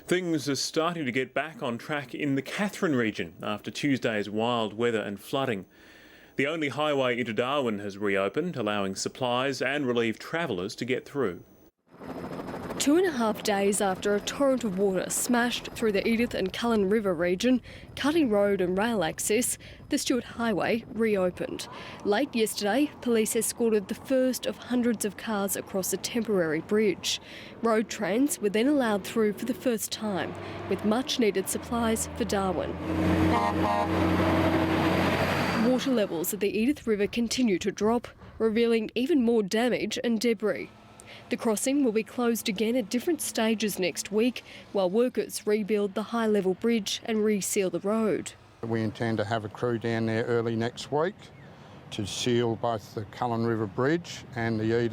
Things are starting to get back on track in the Katherine region after Tuesday's wild weather and flooding. The only highway into Darwin has reopened, allowing supplies and relief travellers to get through. 2.5 days after a torrent of water smashed through the Edith and Cullen River region, cutting road and rail access, the Stewart Highway reopened. Late yesterday, police escorted the first of hundreds of cars across a temporary bridge. Road trains were then allowed through for the first time, with much needed supplies for Darwin. Water levels at the Edith River continue to drop, revealing even more damage and debris. The crossing will be closed again at different stages next week while workers rebuild the high-level bridge and reseal the road. We intend to have a crew down there early next week to seal both the Cullen River Bridge and the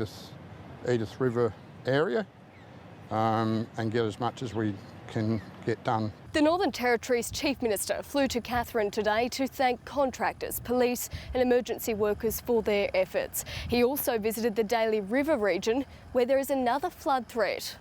Edith River area and get as much as we can get done. The Northern Territory's Chief Minister flew to Katherine today to thank contractors, police and emergency workers for their efforts. He also visited the Daly River region where there is another flood threat.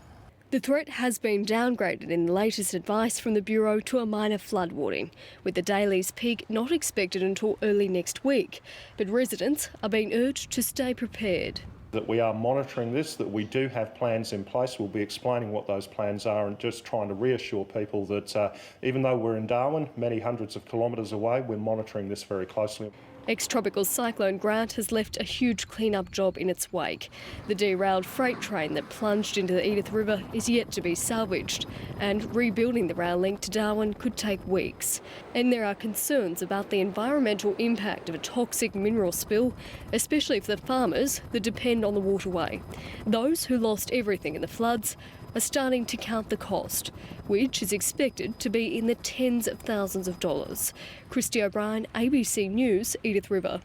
The threat has been downgraded in the latest advice from the Bureau to a minor flood warning, with the Daly's peak not expected until early next week. But residents are being urged to stay prepared. That we are monitoring this, that we do have plans in place. We'll be explaining what those plans are and just trying to reassure people that even though we're in Darwin, many hundreds of kilometres away, we're monitoring this very closely. Ex-tropical cyclone Grant has left a huge clean-up job in its wake. The derailed freight train that plunged into the Edith River is yet to be salvaged, and rebuilding the rail link to Darwin could take weeks. And there are concerns about the environmental impact of a toxic mineral spill, especially for the farmers that depend on the waterway. Those who lost everything in the floods are starting to count the cost, which is expected to be in the tens of thousands of dollars. Kristy O'Brien, ABC News, Edith River.